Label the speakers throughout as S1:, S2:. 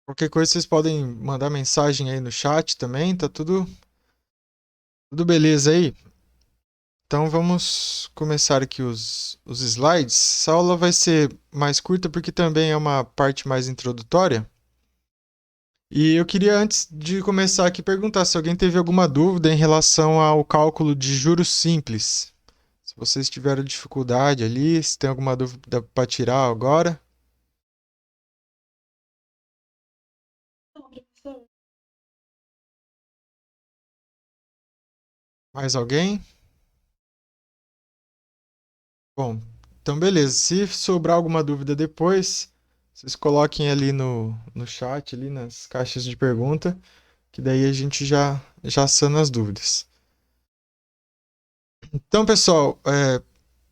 S1: Qualquer coisa vocês podem mandar mensagem aí no chat também, tá tudo beleza aí? Então vamos começar aqui os slides. Essa aula vai ser mais curta porque também é uma parte mais introdutória. E eu queria, antes de começar aqui, perguntar se alguém teve alguma dúvida em relação ao cálculo de juros simples. Se vocês tiveram dificuldade ali, se tem alguma dúvida para tirar agora. Mais alguém? Bom, então beleza. Se sobrar alguma dúvida depois, vocês coloquem ali no chat, ali nas caixas de pergunta, que daí a gente já sana as dúvidas. Então, pessoal,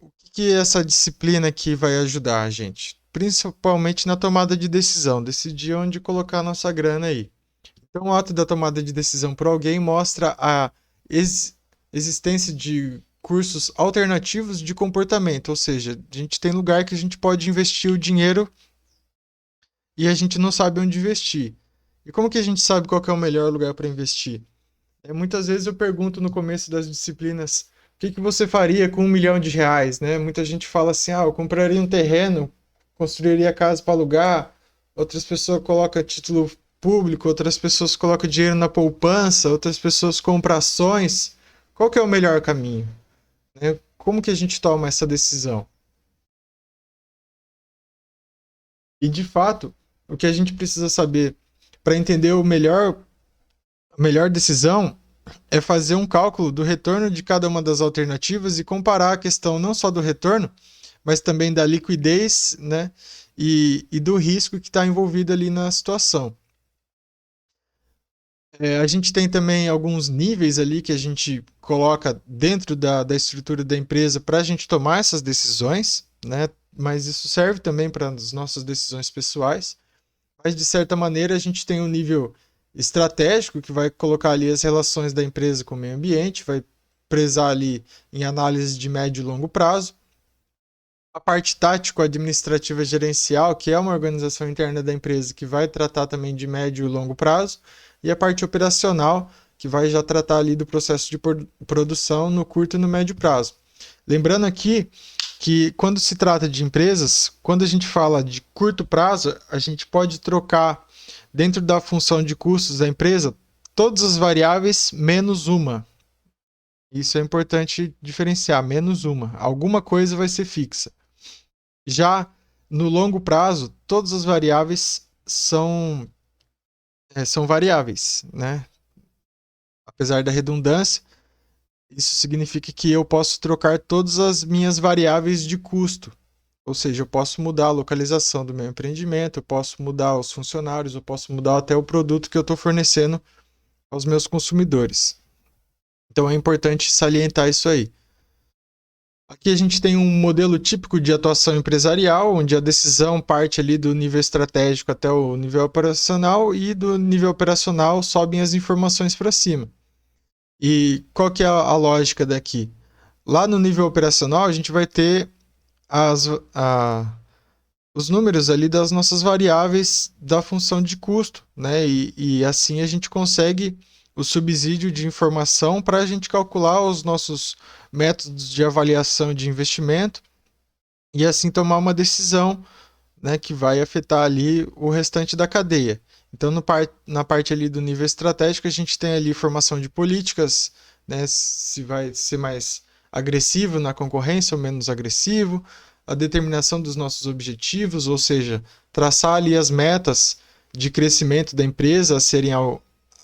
S1: o que essa disciplina aqui vai ajudar a gente? Principalmente na tomada de decisão, decidir onde colocar a nossa grana aí. Então, o ato da tomada de decisão por alguém mostra a existência de cursos alternativos de comportamento, ou seja, a gente tem lugar que a gente pode investir o dinheiro e a gente não sabe onde investir. E como que a gente sabe qual que é o melhor lugar para investir? Muitas vezes eu pergunto no começo das disciplinas, o que você faria com R$ 1 milhão, né? Muita gente fala assim, eu compraria um terreno, construiria casa para alugar. Outras pessoas colocam título público, outras pessoas colocam dinheiro na poupança, outras pessoas compram ações. Qual que é o melhor caminho, né? Como que a gente toma essa decisão? E de fato, o que a gente precisa saber para entender a melhor decisão é fazer um cálculo do retorno de cada uma das alternativas e comparar a questão não só do retorno, mas também da liquidez, né, e do risco que está envolvido ali na situação. A gente tem também alguns níveis ali que a gente coloca dentro da estrutura da empresa para a gente tomar essas decisões, né, mas isso serve também para as nossas decisões pessoais. Mas de certa maneira a gente tem um nível estratégico que vai colocar ali as relações da empresa com o meio ambiente, vai prezar ali em análise de médio e longo prazo. A parte tático-administrativa gerencial, que é uma organização interna da empresa que vai tratar também de médio e longo prazo, e a parte operacional, que vai já tratar ali do processo de produção no curto e no médio prazo. Lembrando aqui que quando se trata de empresas, quando a gente fala de curto prazo, a gente pode trocar dentro da função de custos da empresa todas as variáveis menos uma. Isso é importante diferenciar, menos uma. Alguma coisa vai ser fixa. Já no longo prazo, todas as variáveis são variáveis, né? Apesar da redundância, isso significa que eu posso trocar todas as minhas variáveis de custo. Ou seja, eu posso mudar a localização do meu empreendimento, eu posso mudar os funcionários, eu posso mudar até o produto que eu estou fornecendo aos meus consumidores. Então é importante salientar isso aí. Aqui a gente tem um modelo típico de atuação empresarial, onde a decisão parte ali do nível estratégico até o nível operacional e do nível operacional sobem as informações para cima. E qual que é a lógica daqui? Lá no nível operacional a gente vai ter as, a, os números ali das nossas variáveis da função de custo, né? E assim a gente consegue o subsídio de informação para a gente calcular os nossos métodos de avaliação de investimento e assim tomar uma decisão, né, que vai afetar ali o restante da cadeia. Então, na parte ali do nível estratégico, a gente tem ali formação de políticas, né, se vai ser mais agressivo na concorrência ou menos agressivo, a determinação dos nossos objetivos, ou seja, traçar ali as metas de crescimento da empresa a serem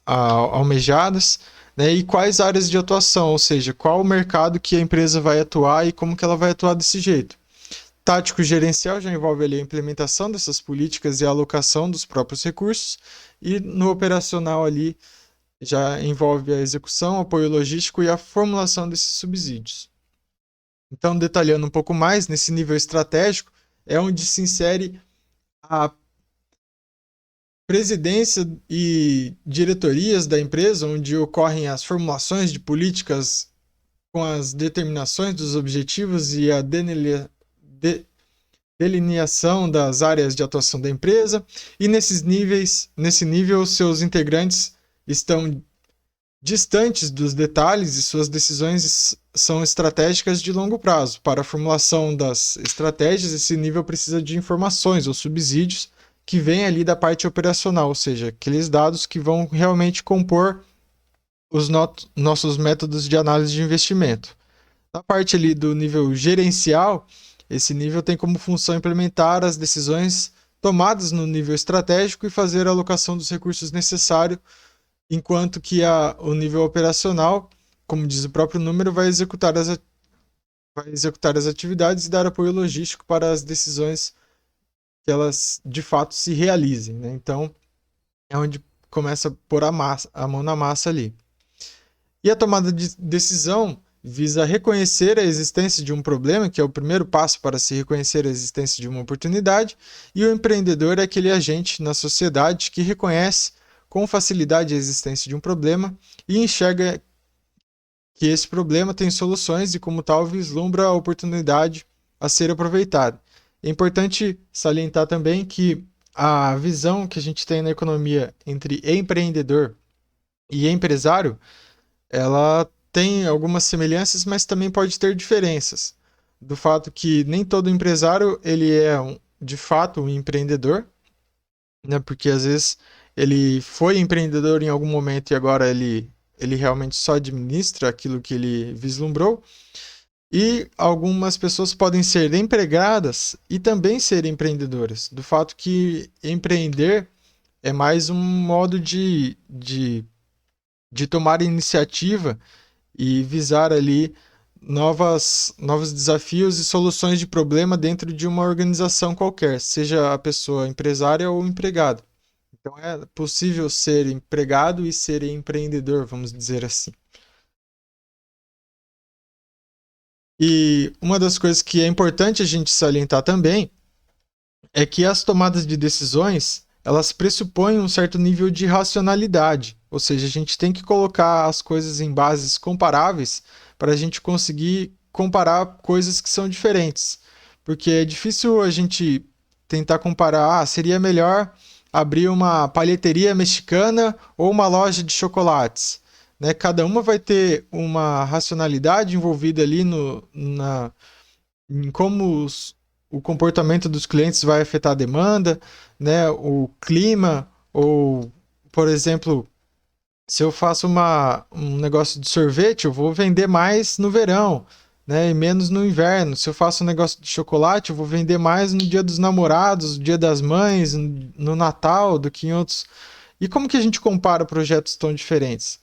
S1: almejadas, né, e quais áreas de atuação, ou seja, qual o mercado que a empresa vai atuar e como que ela vai atuar desse jeito. Tático gerencial já envolve ali a implementação dessas políticas e a alocação dos próprios recursos, e no operacional ali já envolve a execução, apoio logístico e a formulação desses subsídios. Então, detalhando um pouco mais, nesse nível estratégico, é onde se insere a presidência e diretorias da empresa, onde ocorrem as formulações de políticas com as determinações dos objetivos e a delineação das áreas de atuação da empresa, e nesse nível, seus integrantes estão distantes dos detalhes e suas decisões são estratégicas de longo prazo. Para a formulação das estratégias, esse nível precisa de informações ou subsídios que vêm ali da parte operacional, ou seja, aqueles dados que vão realmente compor os nossos métodos de análise de investimento. Na parte ali do nível gerencial, esse nível tem como função implementar as decisões tomadas no nível estratégico e fazer a alocação dos recursos necessários, enquanto que o nível operacional, como diz o próprio número, vai executar as atividades e dar apoio logístico para as decisões que elas de fato se realizem, né? Então, é onde começa a pôr a mão na massa ali. E a tomada de decisão visa reconhecer a existência de um problema, que é o primeiro passo para se reconhecer a existência de uma oportunidade, e o empreendedor é aquele agente na sociedade que reconhece com facilidade a existência de um problema e enxerga que esse problema tem soluções e, como tal, vislumbra a oportunidade a ser aproveitada. É importante salientar também que a visão que a gente tem na economia entre empreendedor e empresário, ela tem algumas semelhanças, mas também pode ter diferenças. Do fato que nem todo empresário ele é de fato um empreendedor, né? Porque às vezes ele foi empreendedor em algum momento e agora ele realmente só administra aquilo que ele vislumbrou. E algumas pessoas podem ser empregadas e também ser empreendedoras. Do fato que empreender é mais um modo de tomar iniciativa e visar ali novos desafios e soluções de problema dentro de uma organização qualquer, seja a pessoa empresária ou empregado. Então é possível ser empregado e ser empreendedor, vamos dizer assim. E uma das coisas que é importante a gente salientar também é que as tomadas de decisões, elas pressupõem um certo nível de racionalidade, ou seja, a gente tem que colocar as coisas em bases comparáveis para a gente conseguir comparar coisas que são diferentes. Porque é difícil a gente tentar comparar, seria melhor abrir uma palheteria mexicana ou uma loja de chocolates. Né? Cada uma vai ter uma racionalidade envolvida ali em como o comportamento dos clientes vai afetar a demanda, né? O clima, ou, por exemplo, se eu faço um negócio de sorvete, eu vou vender mais no verão, né? E menos no inverno. Se eu faço um negócio de chocolate, eu vou vender mais no Dia dos Namorados, no Dia das Mães, no Natal, do que em outros. E como que a gente compara projetos tão diferentes?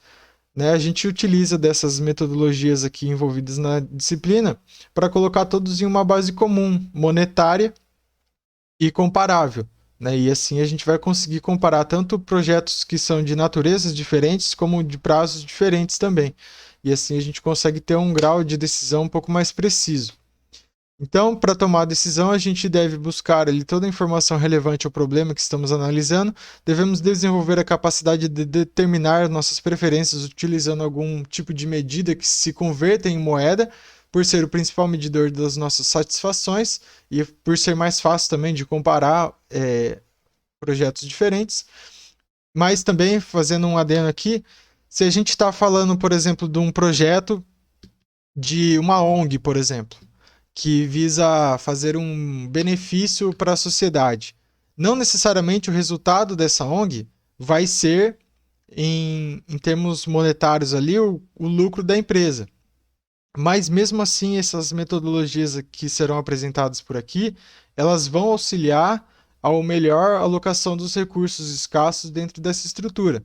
S1: Né, a gente utiliza dessas metodologias aqui envolvidas na disciplina para colocar todos em uma base comum, monetária e comparável. Né? E assim a gente vai conseguir comparar tanto projetos que são de naturezas diferentes como de prazos diferentes também. E assim a gente consegue ter um grau de decisão um pouco mais preciso. Então, para tomar a decisão, a gente deve buscar ali toda a informação relevante ao problema que estamos analisando. Devemos desenvolver a capacidade de determinar nossas preferências utilizando algum tipo de medida que se converta em moeda, por ser o principal medidor das nossas satisfações e por ser mais fácil também de comparar projetos diferentes. Mas também, fazendo um adendo aqui, se a gente está falando, por exemplo, de um projeto de uma ONG, por exemplo, que visa fazer um benefício para a sociedade. Não necessariamente o resultado dessa ONG vai ser, em termos monetários ali, o lucro da empresa. Mas mesmo assim, essas metodologias que serão apresentadas por aqui, elas vão auxiliar ao melhor alocação dos recursos escassos dentro dessa estrutura.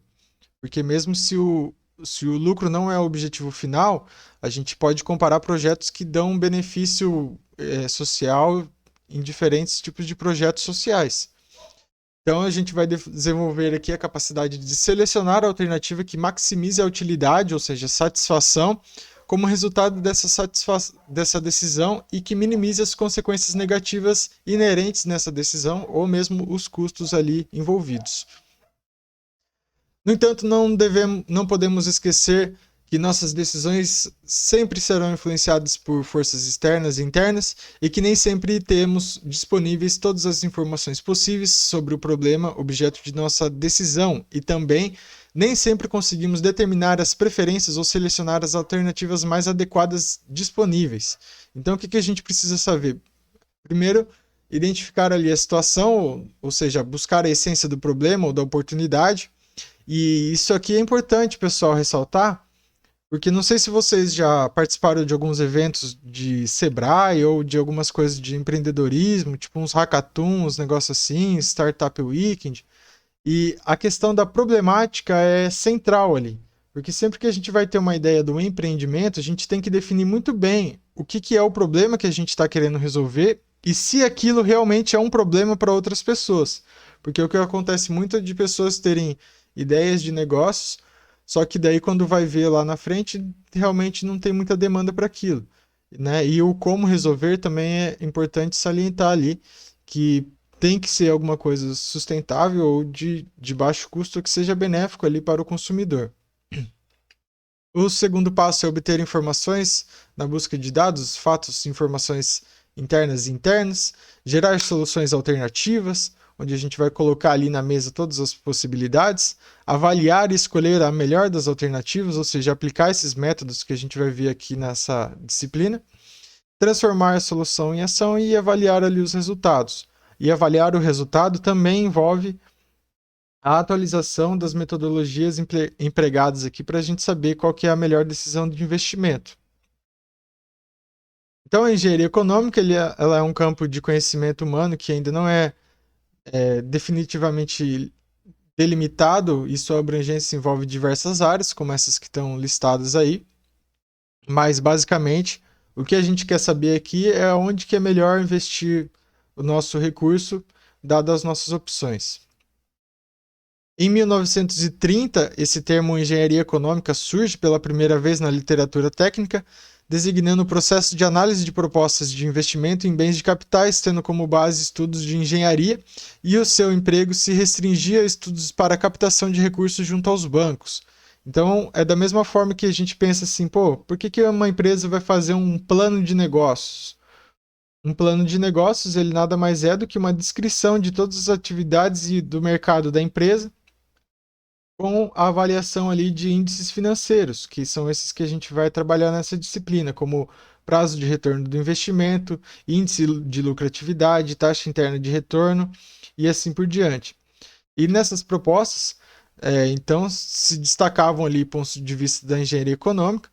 S1: Porque mesmo se o lucro não é o objetivo final, a gente pode comparar projetos que dão um benefício social em diferentes tipos de projetos sociais. Então a gente vai desenvolver aqui a capacidade de selecionar a alternativa que maximize a utilidade, ou seja, satisfação, como resultado dessa decisão e que minimize as consequências negativas inerentes nessa decisão ou mesmo os custos ali envolvidos. No entanto, não podemos esquecer que nossas decisões sempre serão influenciadas por forças externas e internas e que nem sempre temos disponíveis todas as informações possíveis sobre o problema objeto de nossa decisão e também nem sempre conseguimos determinar as preferências ou selecionar as alternativas mais adequadas disponíveis. Então, o que a gente precisa saber? Primeiro, identificar ali a situação, ou seja, buscar a essência do problema ou da oportunidade. E isso aqui é importante, pessoal, ressaltar, porque não sei se vocês já participaram de alguns eventos de Sebrae ou de algumas coisas de empreendedorismo, tipo uns hackathons, negócio assim, Startup Weekend. E a questão da problemática é central ali. Porque sempre que a gente vai ter uma ideia do empreendimento, a gente tem que definir muito bem o que é o problema que a gente está querendo resolver e se aquilo realmente é um problema para outras pessoas. Porque o que acontece muito é de pessoas terem ideias de negócios, só que daí quando vai ver lá na frente, realmente não tem muita demanda para aquilo. Né? E o como resolver também é importante salientar ali, que tem que ser alguma coisa sustentável ou de baixo custo que seja benéfico ali para o consumidor. O segundo passo é obter informações na busca de dados, fatos, informações internas e internas, gerar soluções alternativas, onde a gente vai colocar ali na mesa todas as possibilidades, avaliar e escolher a melhor das alternativas, ou seja, aplicar esses métodos que a gente vai ver aqui nessa disciplina, transformar a solução em ação e avaliar ali os resultados. E avaliar o resultado também envolve a atualização das metodologias empregadas aqui para a gente saber qual que é a melhor decisão de investimento. Então, a engenharia econômica ela é um campo de conhecimento humano que ainda não é definitivamente delimitado e sua abrangência envolve diversas áreas, como essas que estão listadas aí. Mas, basicamente, o que a gente quer saber aqui é onde que é melhor investir o nosso recurso, dadas as nossas opções. Em 1930, esse termo engenharia econômica surge pela primeira vez na literatura técnica, designando o processo de análise de propostas de investimento em bens de capitais, tendo como base estudos de engenharia, e o seu emprego se restringia a estudos para a captação de recursos junto aos bancos. Então, é da mesma forma que a gente pensa assim, pô, por que uma empresa vai fazer um plano de negócios? Um plano de negócios, ele nada mais é do que uma descrição de todas as atividades e do mercado da empresa, com a avaliação ali de índices financeiros, que são esses que a gente vai trabalhar nessa disciplina, como prazo de retorno do investimento, índice de lucratividade, taxa interna de retorno e assim por diante. E nessas propostas, então, se destacavam ali pontos de vista da engenharia econômica,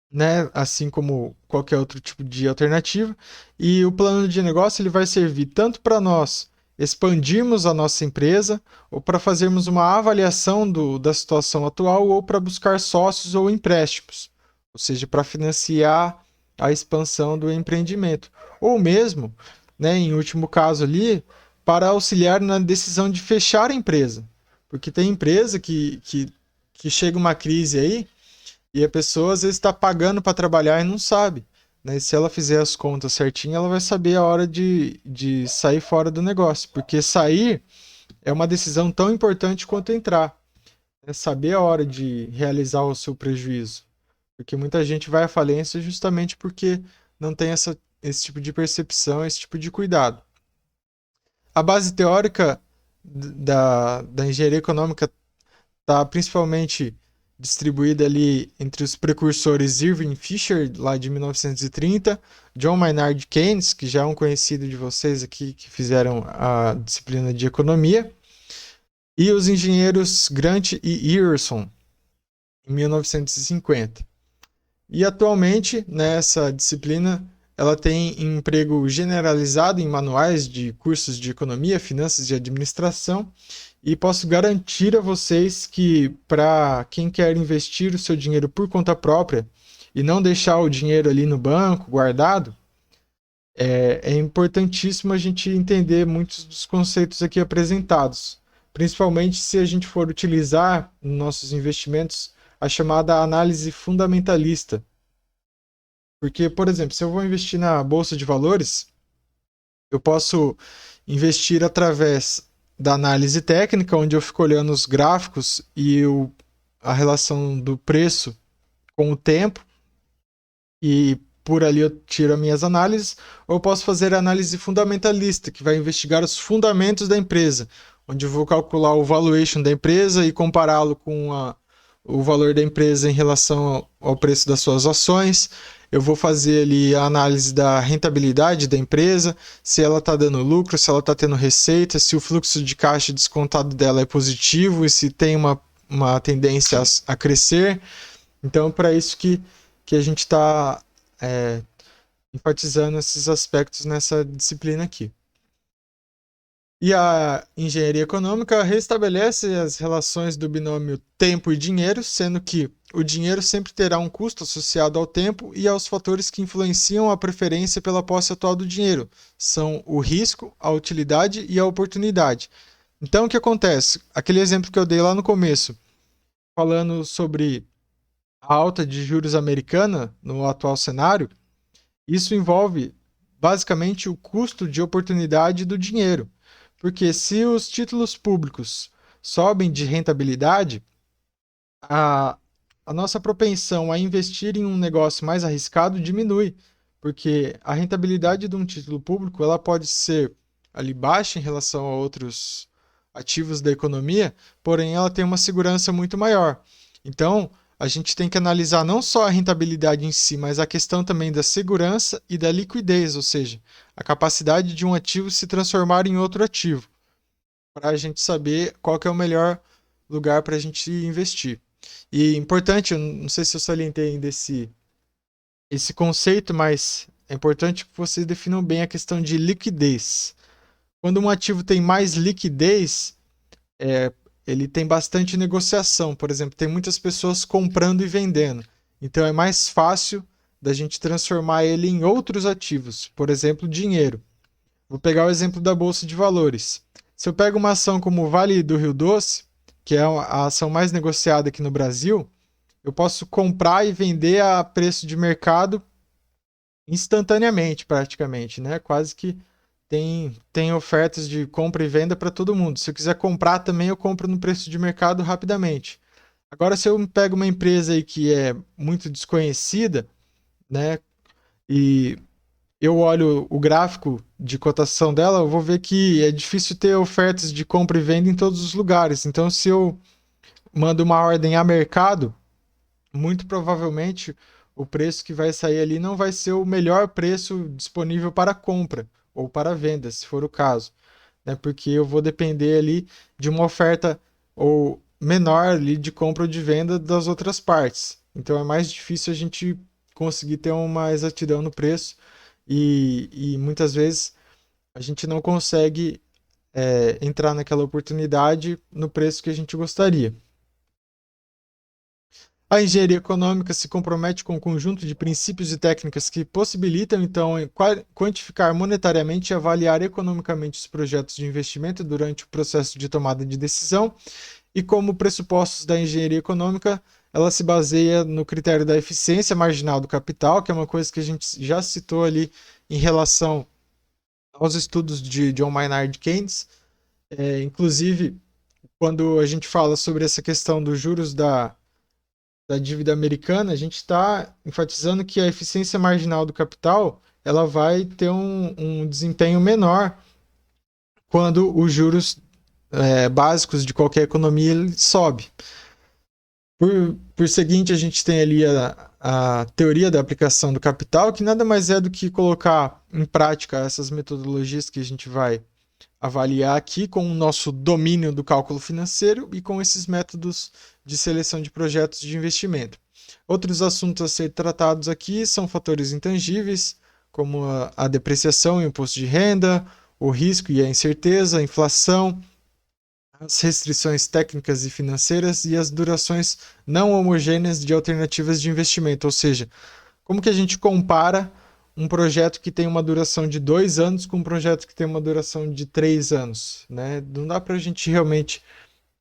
S1: né, assim como qualquer outro tipo de alternativa, e o plano de negócio ele vai servir tanto para nós expandirmos a nossa empresa, ou para fazermos uma avaliação da situação atual, ou para buscar sócios ou empréstimos, ou seja, para financiar a expansão do empreendimento, ou mesmo, né, em último caso ali, para auxiliar na decisão de fechar a empresa, porque tem empresa que chega uma crise aí, e a pessoa às vezes está pagando para trabalhar e não sabe. Né? E se ela fizer as contas certinho, ela vai saber a hora de sair fora do negócio. Porque sair é uma decisão tão importante quanto entrar. É saber a hora de realizar o seu prejuízo. Porque muita gente vai à falência justamente porque não tem esse tipo de percepção, esse tipo de cuidado. A base teórica da engenharia econômica está principalmente distribuída ali entre os precursores Irving Fisher, lá de 1930, John Maynard Keynes, que já é um conhecido de vocês aqui, que fizeram a disciplina de economia, e os engenheiros Grant e Ryerson, em 1950. E atualmente, nessa disciplina, ela tem emprego generalizado em manuais de cursos de economia, finanças e administração, e posso garantir a vocês que para quem quer investir o seu dinheiro por conta própria e não deixar o dinheiro ali no banco guardado, é importantíssimo a gente entender muitos dos conceitos aqui apresentados, principalmente se a gente for utilizar nos nossos investimentos a chamada análise fundamentalista. Porque, por exemplo, se eu vou investir na bolsa de valores, eu posso investir através da análise técnica, onde eu fico olhando os gráficos e a relação do preço com o tempo e por ali eu tiro as minhas análises, ou eu posso fazer a análise fundamentalista, que vai investigar os fundamentos da empresa, onde eu vou calcular o valuation da empresa e compará-lo com o valor da empresa em relação ao preço das suas ações. Eu vou fazer ali a análise da rentabilidade da empresa, se ela está dando lucro, se ela está tendo receita, se o fluxo de caixa descontado dela é positivo e se tem uma tendência a crescer. Então, para isso que a gente está enfatizando esses aspectos nessa disciplina aqui. E a engenharia econômica restabelece as relações do binômio tempo e dinheiro, sendo que o dinheiro sempre terá um custo associado ao tempo e aos fatores que influenciam a preferência pela posse atual do dinheiro. São o risco, a utilidade e a oportunidade. Então, o que acontece? Aquele exemplo que eu dei lá no começo, falando sobre a alta de juros americana no atual cenário, isso envolve basicamente o custo de oportunidade do dinheiro. Porque se os títulos públicos sobem de rentabilidade, a, a nossa propensão a investir em um negócio mais arriscado diminui. Porque a rentabilidade de um título público ela pode ser ali baixa em relação a outros ativos da economia, porém ela tem uma segurança muito maior. Então, a gente tem que analisar não só a rentabilidade em si, mas a questão também da segurança e da liquidez, ou seja, a capacidade de um ativo se transformar em outro ativo, para a gente saber qual que é o melhor lugar para a gente investir. E importante, eu não sei se eu salientei ainda esse conceito, mas é importante que vocês definam bem a questão de liquidez. Quando um ativo tem mais liquidez, ele tem bastante negociação. Por exemplo, tem muitas pessoas comprando e vendendo. Então é mais fácil da gente transformar ele em outros ativos. Por exemplo, dinheiro. Vou pegar o exemplo da Bolsa de Valores. Se eu pego uma ação como o Vale do Rio Doce, que é a ação mais negociada aqui no Brasil, eu posso comprar e vender a preço de mercado instantaneamente, praticamente, né? Quase que tem ofertas de compra e venda para todo mundo. Se eu quiser comprar também, eu compro no preço de mercado rapidamente. Agora, se eu pego uma empresa aí que é muito desconhecida, né? E eu olho o gráfico de cotação dela, eu vou ver que é difícil ter ofertas de compra e venda em todos os lugares. Então, se eu mando uma ordem a mercado, muito provavelmente o preço que vai sair ali não vai ser o melhor preço disponível para compra ou para venda, se for o caso, né? Porque eu vou depender ali de uma oferta ou menor ali de compra ou de venda das outras partes. Então é mais difícil a gente conseguir ter uma exatidão no preço e muitas vezes a gente não consegue entrar naquela oportunidade no preço que a gente gostaria. A engenharia econômica se compromete com um conjunto de princípios e técnicas que possibilitam, então, quantificar monetariamente e avaliar economicamente os projetos de investimento durante o processo de tomada de decisão. E como pressupostos da engenharia econômica, ela se baseia no critério da eficiência marginal do capital, que é uma coisa que a gente já citou ali em relação aos estudos de John Maynard Keynes. Inclusive, quando a gente fala sobre essa questão dos juros da dívida americana, a gente está enfatizando que a eficiência marginal do capital ela vai ter um desempenho menor quando os juros básicos de qualquer economia ele sobe. Por seguinte, a gente tem ali a teoria da aplicação do capital, que nada mais é do que colocar em prática essas metodologias que a gente vai avaliar aqui com o nosso domínio do cálculo financeiro e com esses métodos de seleção de projetos de investimento. Outros assuntos a ser tratados aqui são fatores intangíveis, como a depreciação e o imposto de renda, o risco e a incerteza, a inflação, as restrições técnicas e financeiras e as durações não homogêneas de alternativas de investimento, ou seja, como que a gente compara um projeto que tem uma duração de 2 anos com um projeto que tem uma duração de 3 anos, né? Não dá para a gente realmente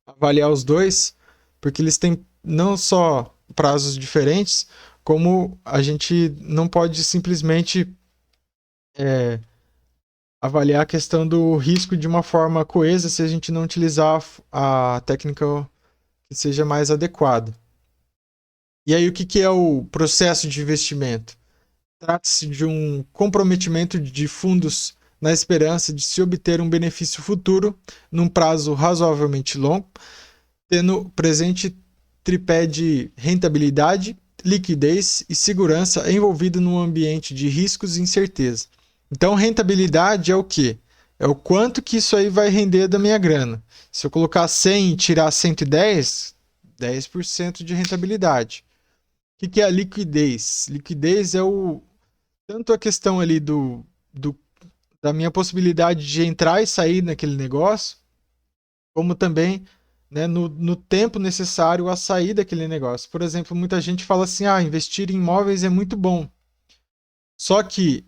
S1: avaliar os dois, porque eles têm não só prazos diferentes, como a gente não pode simplesmente avaliar a questão do risco de uma forma coesa se a gente não utilizar a técnica que seja mais adequada. E aí, o que é o processo de investimento? Trata-se de um comprometimento de fundos na esperança de se obter um benefício futuro num prazo razoavelmente longo, tendo presente tripé de rentabilidade, liquidez e segurança envolvido num ambiente de riscos e incerteza. Então, rentabilidade é o quê? É o quanto que isso aí vai render da minha grana. Se eu colocar 100 e tirar 110, 10% de rentabilidade. O que é a liquidez? Liquidez é tanto a questão ali da minha possibilidade de entrar e sair naquele negócio, como também, né, no tempo necessário a sair daquele negócio. Por exemplo, muita gente fala assim: investir em imóveis é muito bom. Só que,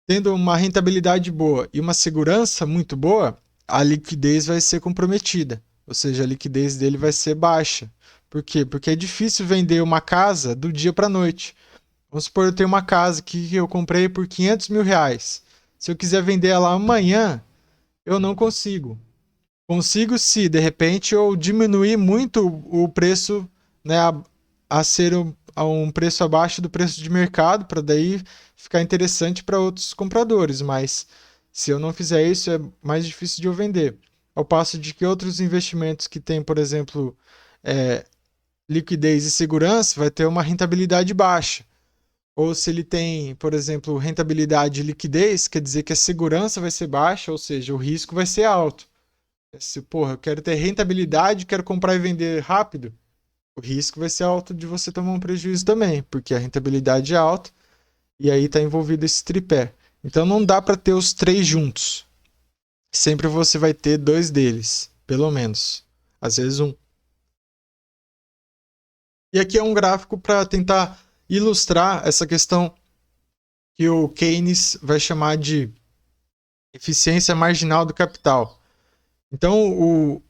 S1: tendo uma rentabilidade boa e uma segurança muito boa, a liquidez vai ser comprometida. Ou seja, a liquidez dele vai ser baixa. Por quê? Porque é difícil vender uma casa do dia para a noite. Vamos supor, eu tenho uma casa que eu comprei por 500 mil reais. Se eu quiser vender ela amanhã, eu não consigo. Consigo se, de repente, eu diminuir muito o preço, né, a ser a um preço abaixo do preço de mercado, para daí ficar interessante para outros compradores. Mas se eu não fizer isso, é mais difícil de eu vender. Ao passo de que outros investimentos que têm, por exemplo, liquidez e segurança, vai ter uma rentabilidade baixa. Ou se ele tem, por exemplo, rentabilidade e liquidez, quer dizer que a segurança vai ser baixa, ou seja, o risco vai ser alto. Se, porra, eu quero ter rentabilidade, quero comprar e vender rápido, o risco vai ser alto de você tomar um prejuízo também, porque a rentabilidade é alta e aí está envolvido esse tripé. Então não dá para ter os três juntos. Sempre você vai ter dois deles, pelo menos. Às vezes um. E aqui é um gráfico para tentar ilustrar essa questão que o Keynes vai chamar de eficiência marginal do capital. Então,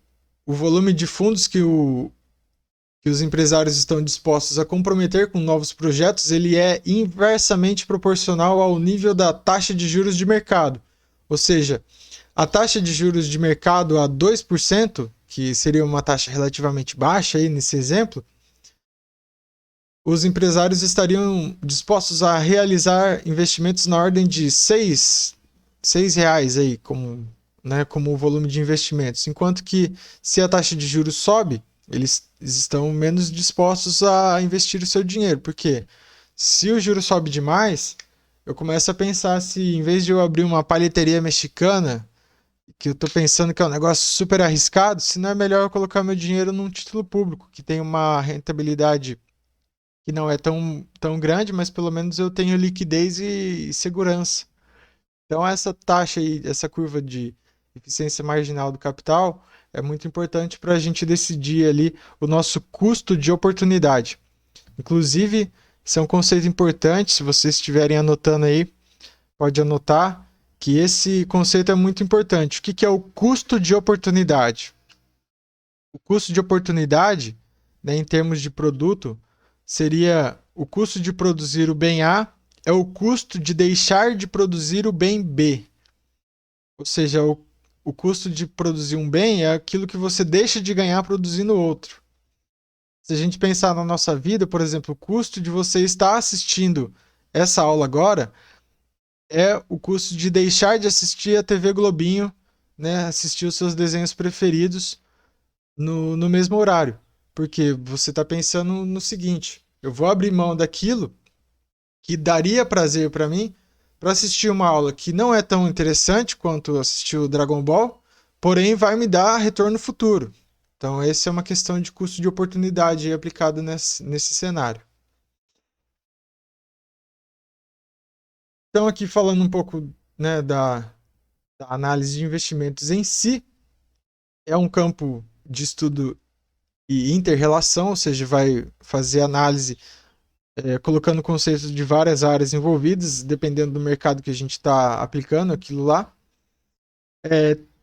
S1: o volume de fundos que os empresários estão dispostos a comprometer com novos projetos, ele é inversamente proporcional ao nível da taxa de juros de mercado. Ou seja, a taxa de juros de mercado a 2%, que seria uma taxa relativamente baixa aí nesse exemplo, os empresários estariam dispostos a realizar investimentos na ordem de R$ 6 aí, como o volume de investimentos. Enquanto que, se a taxa de juros sobe, eles estão menos dispostos a investir o seu dinheiro. Porque se o juro sobe demais, eu começo a pensar se, em vez de eu abrir uma palheteria mexicana, que eu estou pensando que é um negócio super arriscado, se não é melhor eu colocar meu dinheiro num título público, que tem uma rentabilidade que não é tão grande, mas pelo menos eu tenho liquidez e segurança. Então essa taxa aí, essa curva de eficiência marginal do capital é muito importante para a gente decidir ali o nosso custo de oportunidade. Inclusive, isso é um conceito importante, se vocês estiverem anotando aí, pode anotar que esse conceito é muito importante. O que é o custo de oportunidade? O custo de oportunidade, né, em termos de produto, seria o custo de produzir o bem A é o custo de deixar de produzir o bem B. Ou seja, o custo de produzir um bem é aquilo que você deixa de ganhar produzindo outro. Se a gente pensar na nossa vida, por exemplo, o custo de você estar assistindo essa aula agora é o custo de deixar de assistir a TV Globinho, né, assistir os seus desenhos preferidos no mesmo horário. Porque você está pensando no seguinte: eu vou abrir mão daquilo que daria prazer para mim para assistir uma aula que não é tão interessante quanto assistir o Dragon Ball, porém vai me dar retorno futuro. Então, essa é uma questão de custo de oportunidade aplicado nesse cenário. Então, aqui falando um pouco, né, da análise de investimentos em si, é um campo de estudo e inter-relação, ou seja, vai fazer análise colocando conceitos de várias áreas envolvidas, dependendo do mercado que a gente está aplicando aquilo lá.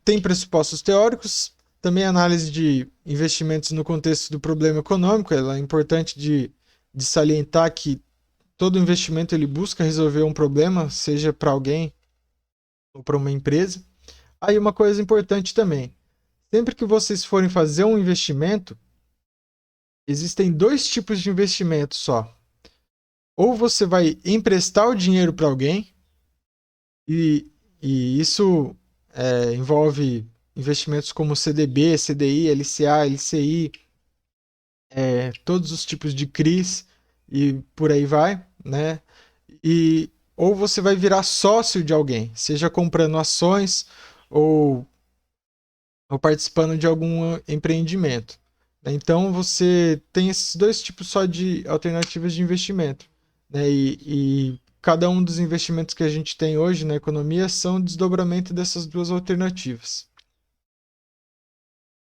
S1: Tem pressupostos teóricos, também análise de investimentos no contexto do problema econômico. É importante de salientar que todo investimento ele busca resolver um problema, seja para alguém ou para uma empresa. Aí uma coisa importante também, sempre que vocês forem fazer um investimento, existem dois tipos de investimento só. Ou você vai emprestar o dinheiro para alguém, e, e isso envolve investimentos como CDB, CDI, LCA, LCI, todos os tipos de CRIs e por aí vai, né? Ou você vai virar sócio de alguém, seja comprando ações ou, ou participando de algum empreendimento. Então você tem esses dois tipos só de alternativas de investimento, né? E cada um dos investimentos que a gente tem hoje na economia são desdobramento dessas duas alternativas.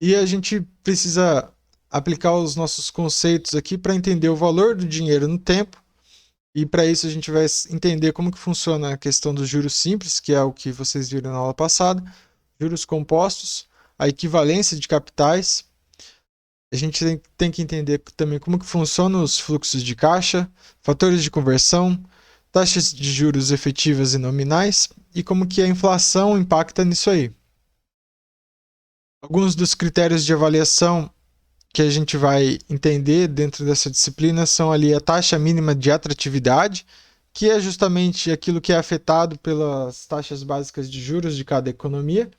S1: E a gente precisa aplicar os nossos conceitos aqui para entender o valor do dinheiro no tempo. E para isso a gente vai entender como que funciona a questão dos juros simples, que é o que vocês viram na aula passada, juros compostos, a equivalência de capitais. A gente tem que entender também como que funcionam os fluxos de caixa, fatores de conversão, taxas de juros efetivas e nominais e como que a inflação impacta nisso aí. Alguns dos critérios de avaliação que a gente vai entender dentro dessa disciplina são ali a taxa mínima de atratividade, que é justamente aquilo que é afetado pelas taxas básicas de juros de cada economia,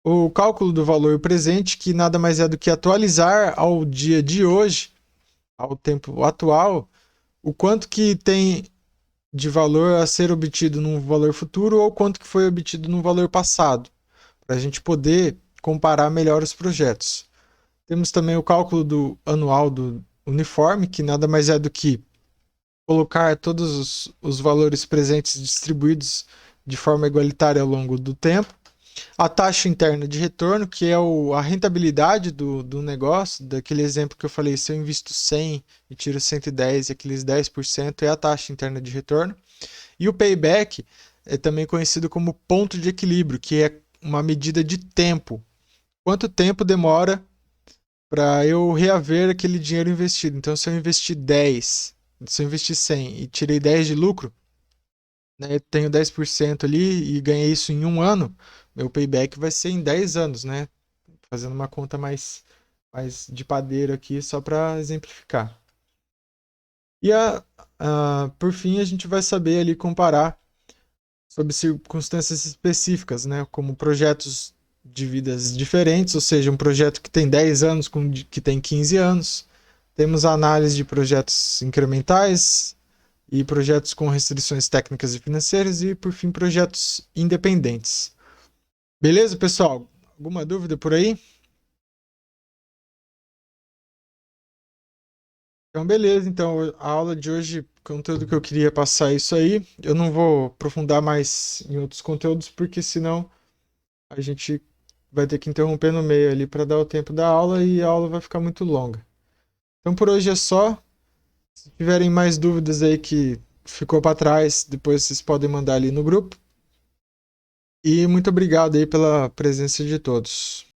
S1: o cálculo do valor presente, que nada mais é do que atualizar ao dia de hoje, ao tempo atual, o quanto que tem de valor a ser obtido num valor futuro ou quanto que foi obtido no valor passado, para a gente poder comparar melhor os projetos. Temos também o cálculo do anual do uniforme, que nada mais é do que colocar todos os valores presentes distribuídos de forma igualitária ao longo do tempo. A taxa interna de retorno, que é a rentabilidade do negócio, daquele exemplo que eu falei, se eu invisto 100 e tiro 110 e aqueles 10% é a taxa interna de retorno. E o payback é também conhecido como ponto de equilíbrio, que é uma medida de tempo. Quanto tempo demora para eu reaver aquele dinheiro investido? Então, se eu investir 10, se eu investir 100 e tirei 10 de lucro, né, tenho 10% ali e ganhei isso em um ano, meu payback vai ser em 10 anos, né? Fazendo uma conta mais de padeiro aqui, só para exemplificar. E por fim, a gente vai saber ali comparar sob circunstâncias específicas, né? Como projetos de vidas diferentes, ou seja, um projeto que tem 10 anos com que tem 15 anos. Temos a análise de projetos incrementais e projetos com restrições técnicas e financeiras e, por fim, projetos independentes. Beleza, pessoal? Alguma dúvida por aí? Então, beleza. Então, a aula de hoje, conteúdo que eu queria passar é isso aí. Eu não vou aprofundar mais em outros conteúdos, porque senão a gente vai ter que interromper no meio ali para dar o tempo da aula e a aula vai ficar muito longa. Então, por hoje é só. Se tiverem mais dúvidas aí que ficou para trás, depois vocês podem mandar ali no grupo. E muito obrigado aí pela presença de todos.